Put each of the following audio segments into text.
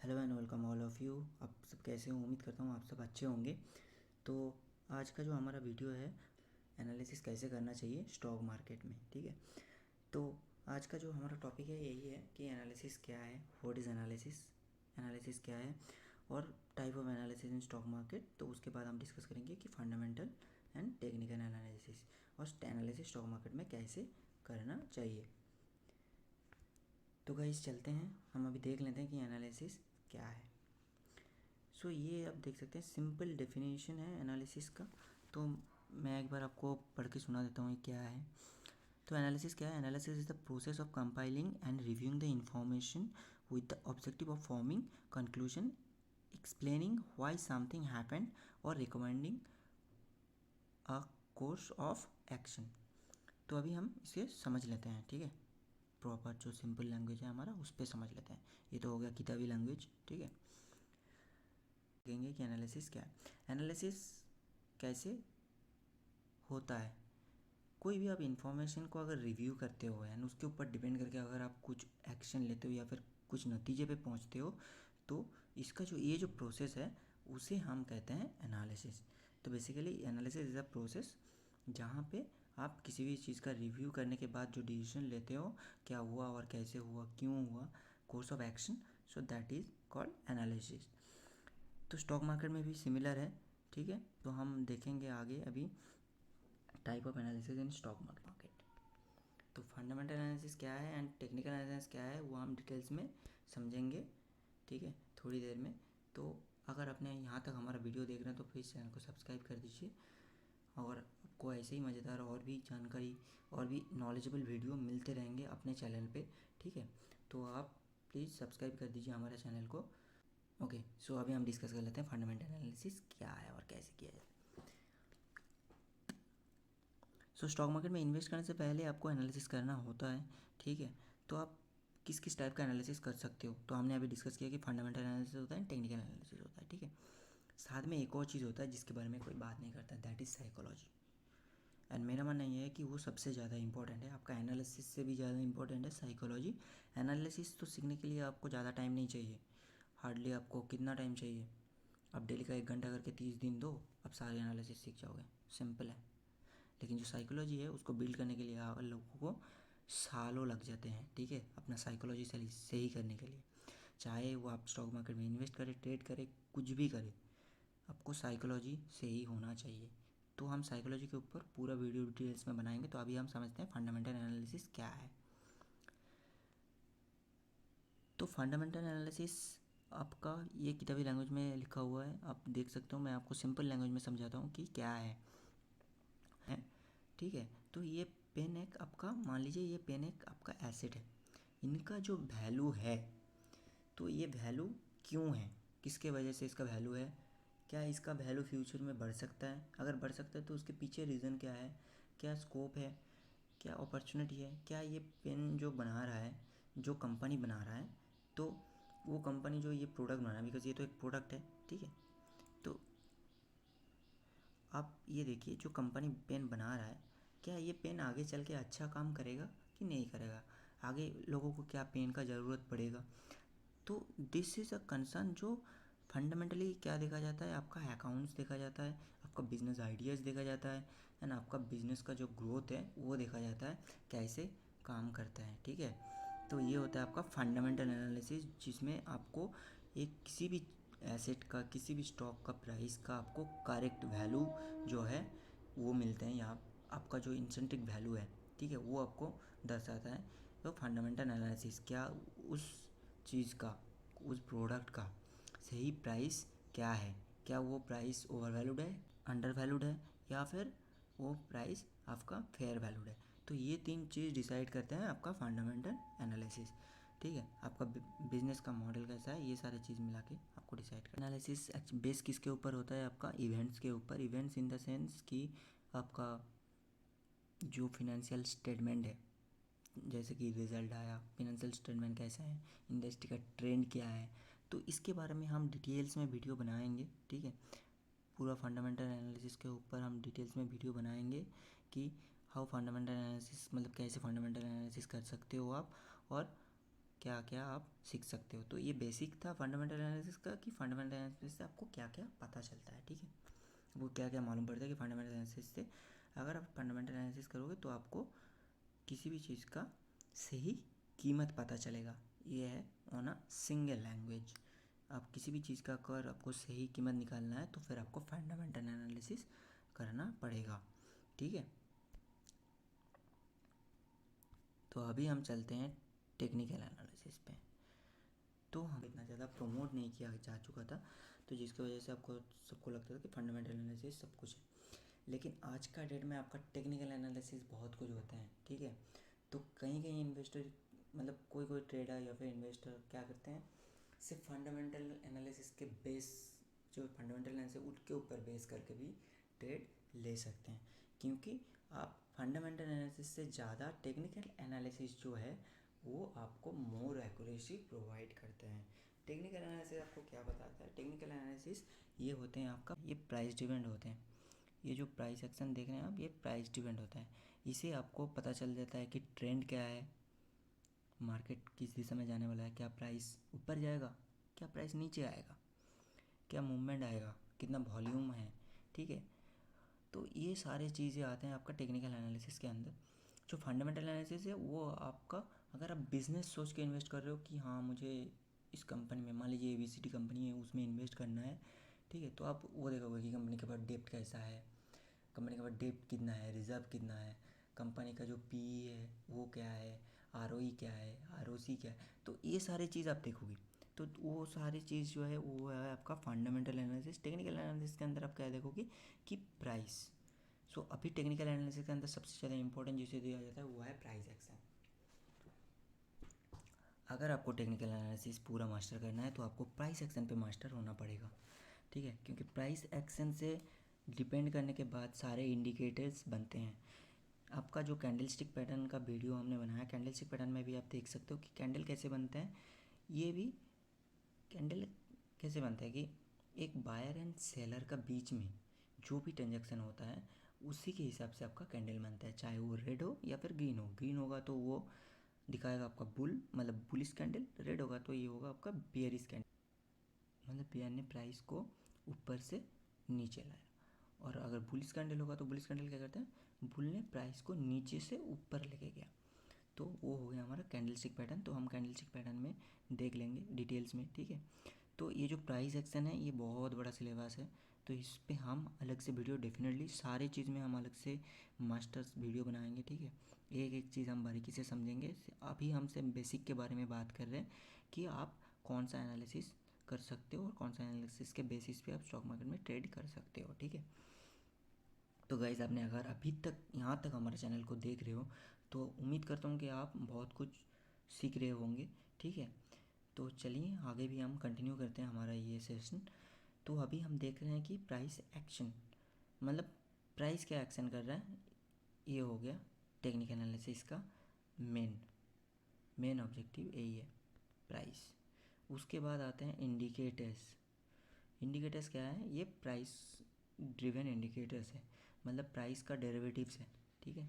Hello and welcome all of you. आप सब कैसे हो? उम्मीद करता हूँ आप सब अच्छे होंगे। तो आज का जो हमारा वीडियो है, एनालिसिस कैसे करना चाहिए स्टॉक मार्केट में, ठीक है। तो आज का जो हमारा टॉपिक है यही है कि एनालिसिस क्या है, व्हाट इज़ एनालिसिस, एनालिसिस क्या है और type of analysis in stock market. तो उसके बाद हम डिस्कस करेंगे कि फंडामेंटल एंड टेक्निकल एनालिसिस और एनालिसिस स्टॉक मार्केट में कैसे करना चाहिए। तो गाइस चलते हैं, हम अभी देख लेते हैं कि एनालिसिस क्या है। सो ये आप देख सकते हैं, सिंपल डेफिनेशन है एनालिसिस का। तो मैं एक बार आपको पढ़ के सुना देता हूँ ये क्या है। तो एनालिसिस क्या है? Analysis is the process of compiling and reviewing the information with the objective of forming conclusion, explaining why something happened और recommending a course of action. तो अभी हम इसे समझ लेते हैं, ठीक है। प्रॉपर जो सिंपल लैंग्वेज है हमारा, उस पर समझ लेते हैं। ये तो हो गया किताबी लैंग्वेज, ठीक है। देखेंगे कि एनालिसिस क्या है। एनालिसिस कैसे होता है? कोई भी आप इंफॉर्मेशन को अगर रिव्यू करते हो एंड उसके ऊपर डिपेंड करके अगर आप कुछ एक्शन लेते हो या फिर कुछ नतीजे पे पहुंचते हो, तो इसका जो ये जो प्रोसेस है उसे हम कहते हैं एनालिसिस। तो basically analysis is a process जहाँ पे आप किसी भी चीज़ का रिव्यू करने के बाद जो डिसीजन लेते हो, क्या हुआ और कैसे हुआ, क्यों हुआ, course of action, so that is called analysis. तो स्टॉक मार्केट में भी सिमिलर है, ठीक है। तो हम देखेंगे आगे अभी type of analysis in stock market. तो फंडामेंटल एनालिसिस क्या है एंड टेक्निकल एनालिसिस क्या है वो हम डिटेल्स में समझेंगे, ठीक है, थोड़ी देर में। तो अगर आपने यहाँ तक हमारा वीडियो देख रहे हैं तो प्लीज़ चैनल को सब्सक्राइब कर दीजिए, और आपको ऐसे ही मज़ेदार और भी जानकारी और भी नॉलेजेबल वीडियो मिलते रहेंगे अपने चैनल पे, ठीक है। तो आप प्लीज़ सब्सक्राइब कर दीजिए हमारे चैनल को। ओके, सो अभी हम डिस्कस कर लेते हैं फंडामेंटल एनालिसिस क्या है और कैसे किया जाए। सो स्टॉक मार्केट में इन्वेस्ट करने से पहले आपको एनालिसिस करना होता है, ठीक है। तो आप किस किस टाइप का एनालिसिस कर सकते हो, तो हमने अभी डिस्कस किया कि फंडामेंटल एनालिसिस होता है, टेक्निकल एनालिसिस होता है, ठीक है। साथ में एक और चीज़ होता है जिसके बारे में कोई बात नहीं करता, दैट इज़ साइकोलॉजी। एंड मेरा मानना ये है कि वो सबसे ज़्यादा इंपॉर्टेंट है, आपका एनालिसिस से भी ज़्यादा इंपॉर्टेंट है साइकोलॉजी। एनालिसिस तो सीखने के लिए आपको ज़्यादा टाइम नहीं चाहिए, हार्डली आपको कितना टाइम चाहिए, आप डेली का 1 घंटा करके 30 दिन दो, आप सारे एनालिसिस सीख जाओगे, सिंपल है। लेकिन जो साइकोलॉजी है उसको बिल्ड करने के लिए लोगों को सालों लग जाते हैं, ठीक है, अपना साइकोलॉजी सही करने के लिए। चाहे वो आप स्टॉक मार्केट में इन्वेस्ट करें, ट्रेड करें, कुछ भी करें, आपको साइकोलॉजी से ही होना चाहिए। तो हम साइकोलॉजी के ऊपर पूरा वीडियो डिटेल्स में बनाएंगे। तो अभी हम समझते हैं फंडामेंटल एनालिसिस क्या है। तो फंडामेंटल एनालिसिस आपका ये किताबी लैंग्वेज में लिखा हुआ है, आप देख सकते हो। मैं आपको सिंपल लैंग्वेज में समझाता हूँ कि क्या है, ठीक है। तो ये पेन एक आपका, मान लीजिए ये पेन एक आपका एसेट है, इनका जो वैल्यू है, तो ये वैल्यू क्यों है, किसके वजह से इसका वैल्यू है, क्या इसका वैल्यू फ्यूचर में बढ़ सकता है, अगर बढ़ सकता है तो उसके पीछे रीज़न क्या है, क्या स्कोप है, क्या अपॉर्चुनिटी है, क्या ये पेन जो बना रहा है, जो कंपनी बना रहा है, तो वो कंपनी जो ये प्रोडक्ट बना रहा है, बिकॉज ये तो एक प्रोडक्ट है, ठीक है। तो आप ये देखिए, जो कंपनी पेन बना रहा है, क्या ये पेन आगे चल के अच्छा काम करेगा कि नहीं करेगा, आगे लोगों को क्या पेन का ज़रूरत पड़ेगा। तो दिस इज़ अ कंसर्न जो फंडामेंटली क्या देखा जाता है, आपका अकाउंट्स देखा जाता है, आपका बिजनेस आइडियाज़ देखा जाता है, एंड आपका बिजनेस का जो ग्रोथ है वो देखा जाता है, कैसे काम करता है, ठीक है। तो ये होता है आपका फंडामेंटल एनालिसिस, जिसमें आपको एक किसी भी एसेट का, किसी भी स्टॉक का प्राइस का आपको करेक्ट वैल्यू जो है वो मिलते हैं, या आपका जो इंसेंटिव वैल्यू है, ठीक है, वो आपको दर्शाता है। तो फंडामेंटल एनालिसिस क्या उस चीज़ का, उस प्रोडक्ट का सही प्राइस क्या है, क्या वो प्राइस ओवर वैल्यूड है, अंडर वैल्यूड है, या फिर वो प्राइस आपका फेयर वैल्यूड है। तो ये 3 चीज़ डिसाइड करते हैं आपका फंडामेंटल एनालिसिस, ठीक है। आपका बिजनेस का मॉडल कैसा है, ये सारी चीज़ मिला के आपको डिसाइड करना। एनालिसिस बेस किसके ऊपर होता है, आपका इवेंट्स के ऊपर। इवेंट्स इन द सेंस कि आपका जो फिनेंशियल स्टेटमेंट है, जैसे कि रिज़ल्ट आया, फिनेंशियल स्टेटमेंट कैसा है, इंडस्ट्री का ट्रेंड क्या है, तो इसके बारे में हम डिटेल्स में वीडियो बनाएंगे, ठीक है। पूरा फंडामेंटल एनालिसिस के ऊपर हम डिटेल्स में वीडियो बनाएंगे कि हाउ फंडामेंटल एनालिसिस, मतलब कैसे फंडामेंटल एनालिसिस कर सकते हो आप, और क्या क्या आप सीख सकते हो। तो ये बेसिक था फंडामेंटल एनालिसिस का कि फंडामेंटल एनालिसिस से आपको क्या क्या पता चलता है, ठीक है, वो क्या क्या मालूम पड़ता है कि फंडामेंटल एनालिसिस से अगर आप फंडामेंटल एनालिसिस करोगे तो आपको किसी भी चीज़ का सही कीमत पता चलेगा। ये है ऑन अ सिंगल लैंग्वेज। आप किसी भी चीज़ का अगर आपको सही कीमत निकालना है तो फिर आपको फंडामेंटल एनालिसिस करना पड़ेगा, ठीक है। तो अभी हम चलते हैं टेक्निकल एनालिसिस पे। तो हम इतना ज़्यादा प्रमोट नहीं किया जा चुका था, तो जिसकी वजह से आपको सबको लगता था कि फंडामेंटल एनालिसिस सब कुछ है, लेकिन आज का डेट में आपका टेक्निकल एनालिसिस बहुत कुछ होता है, ठीक है। तो कहीं कहीं इन्वेस्टर मतलब कोई कोई ट्रेडर या फिर इन्वेस्टर क्या करते हैं, सिर्फ फंडामेंटल एनालिसिस के बेस जो फंडामेंटल एनालिसिस उसके ऊपर बेस करके भी ट्रेड ले सकते हैं, क्योंकि आप फंडामेंटल एनालिसिस से ज़्यादा टेक्निकल एनालिसिस जो है वो आपको मोर एक्यूरेसी प्रोवाइड करते हैं। टेक्निकल एनालिसिस आपको क्या बताता है, टेक्निकल एनालिसिस ये होते हैं आपका, ये प्राइस डिपेंड होते हैं। ये जो प्राइस एक्शन देख रहे हैं आप, ये प्राइस डिपेंड होता है। इसे आपको पता चल जाता है कि ट्रेंड क्या है, मार्केट किस दिशा में जाने वाला है, क्या प्राइस ऊपर जाएगा, क्या प्राइस नीचे आएगा, क्या मूवमेंट आएगा, कितना वॉल्यूम है, ठीक है। तो ये सारी चीज़ें आते हैं आपका टेक्निकल एनालिसिस के अंदर। जो फंडामेंटल एनालिसिस है वो आपका, अगर आप बिज़नेस सोच के इन्वेस्ट कर रहे हो कि हाँ मुझे इस कंपनी में, मान लीजिए ABCD कंपनी है, उसमें इन्वेस्ट करना है, ठीक है, तो आप वो देखोगे कि कंपनी के पास डेप्ट कैसा है, कंपनी के पास डेप्ट कितना है, रिजर्व कितना है, कंपनी का जो PE है वो क्या है, ROE क्या है, ROC क्या है, तो ये सारी चीज़ आप देखोगे। तो वो सारी चीज़ जो है वो है आपका फंडामेंटल एनालिसिस। टेक्निकल एनालिसिस के अंदर आप क्या देखोगे कि प्राइस। सो अभी टेक्निकल एनालिसिस के अंदर सबसे ज़्यादा इंपॉर्टेंट जिसे दिया जाता है वो है प्राइस एक्शन। अगर आपको टेक्निकल एनालिसिस पूरा मास्टर करना है तो आपको प्राइस एक्शन पे मास्टर होना पड़ेगा, ठीक है, क्योंकि प्राइस एक्शन से डिपेंड करने के बाद सारे इंडिकेटर्स बनते हैं। आपका जो कैंडल स्टिक पैटर्न का वीडियो हमने बनाया, कैंडल स्टिक पैटर्न में भी आप देख सकते हो कि कैंडल कैसे बनते हैं। ये भी कैंडल कैसे बनता है कि एक बायर एंड सेलर का बीच में जो भी ट्रांजैक्शन होता है उसी के हिसाब से आपका कैंडल बनता है, चाहे वो रेड हो या फिर ग्रीन हो। ग्रीन होगा तो वो दिखाएगा आपका बुल, मतलब बुलिश कैंडल, रेड होगा तो ये होगा आपका बेयरिश कैंडल, मतलब बेयर ने प्राइस को ऊपर से नीचे लाया। और अगर बुलिश कैंडल होगा तो बुलिश कैंडल क्या करता है, बुल ने प्राइस को नीचे से ऊपर लेके गया। तो वो हो गया हमारा कैंडल स्टिक पैटर्न। तो हम कैंडल स्टिक पैटर्न में देख लेंगे डिटेल्स में, ठीक है। तो ये जो प्राइस एक्शन है ये बहुत बड़ा सिलेबस है, तो इस पे हम अलग से वीडियो डेफिनेटली सारी चीज़ में हम अलग से मास्टर्स वीडियो बनाएंगे, ठीक है। एक एक चीज़ हम बारीकी से समझेंगे। अभी हमसे बेसिक के बारे में बात कर रहे हैं कि आप कौन सा एनालिसिस कर सकते हो और कौन सा एनालिसिस के बेसिस पे आप स्टॉक मार्केट में ट्रेड कर सकते हो, ठीक है। तो गाइज़ आपने अगर अभी तक यहाँ तक हमारे चैनल को देख रहे हो तो उम्मीद करता हूँ कि आप बहुत कुछ सीख रहे होंगे, ठीक है। तो चलिए आगे भी हम कंटिन्यू करते हैं हमारा ये सेशन। तो अभी हम देख रहे हैं कि प्राइस एक्शन मतलब प्राइस क्या एक्शन कर रहा है, ये हो गया टेक्निकल एनालिसिस का मेन ऑब्जेक्टिव यही है, प्राइस। उसके बाद आते हैं इंडिकेटर्स। इंडिकेटर्स क्या है, ये प्राइस ड्रिवन इंडिकेटर्स है, मतलब प्राइस का डेरिवेटिव्स है, ठीक है।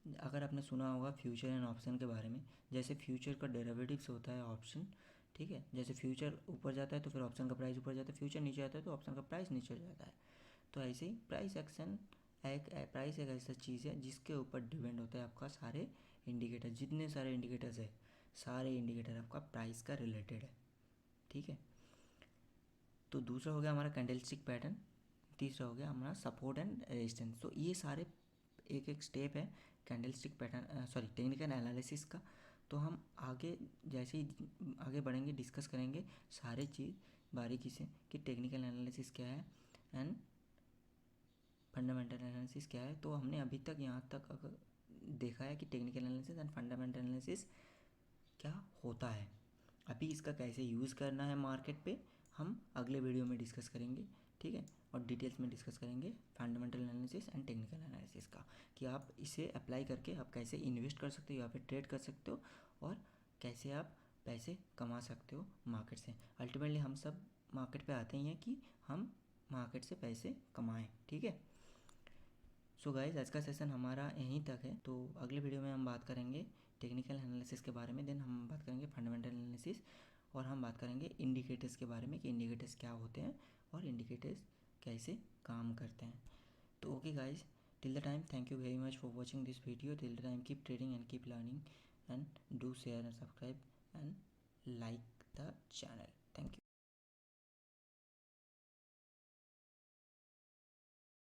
अगर आपने सुना होगा फ्यूचर एंड ऑप्शन के बारे में, जैसे फ्यूचर का डेरिवेटिव्स होता है ऑप्शन, ठीक है। जैसे फ्यूचर ऊपर जाता है तो फिर ऑप्शन का प्राइस ऊपर जाता है, फ्यूचर नीचे आता है तो ऑप्शन का प्राइस नीचे जाता है। तो ऐसे ही प्राइस एक्शन प्राइस एक ऐसा चीज़ है जिसके ऊपर डिपेंड होता है आपका सारे इंडिकेटर, जितने सारे इंडिकेटर्स है सारे इंडिकेटर आपका प्राइस का रिलेटेड है, ठीक है। तो दूसरा हो गया हमारा कैंडलस्टिक पैटर्न, तीसरा हो गया हमारा सपोर्ट एंड रेजिस्टेंस। तो ये सारे एक एक स्टेप है कैंडलस्टिक पैटर्न टेक्निकल एनालिसिस का। तो हम आगे जैसे ही आगे बढ़ेंगे डिस्कस करेंगे सारे चीज़ बारीकी से कि टेक्निकल एनालिसिस क्या है एंड फंडामेंटल एनालिसिस क्या है। तो हमने अभी तक यहाँ तक अगर देखा है कि technical analysis and fundamental analysis क्या होता है। अभी इसका कैसे यूज़ करना है मार्केट पे हम अगले वीडियो में डिस्कस करेंगे, ठीक है। और डिटेल्स में डिस्कस करेंगे fundamental analysis and technical analysis का, कि आप इसे अप्लाई करके आप कैसे इन्वेस्ट कर सकते हो या फिर ट्रेड कर सकते हो और कैसे आप पैसे कमा सकते हो मार्केट से। अल्टीमेटली हम सब मार्केट पे आते ही हैं कि हम मार्केट से पैसे कमाएं, ठीक है। सो गाइस आज का सेशन हमारा यहीं तक है, तो अगले वीडियो में हम बात करेंगे टेक्निकल एनालिसिस के बारे में, देन हम बात करेंगे फंडामेंटल एनालिसिस, और हम बात करेंगे इंडिकेटर्स के बारे में कि इंडिकेटर्स क्या होते हैं और इंडिकेटर्स कैसे काम करते हैं। तो okay guys, till the time, thank you very much for watching this video. Till the time, keep trading and keep learning, and do share and subscribe and like the channel.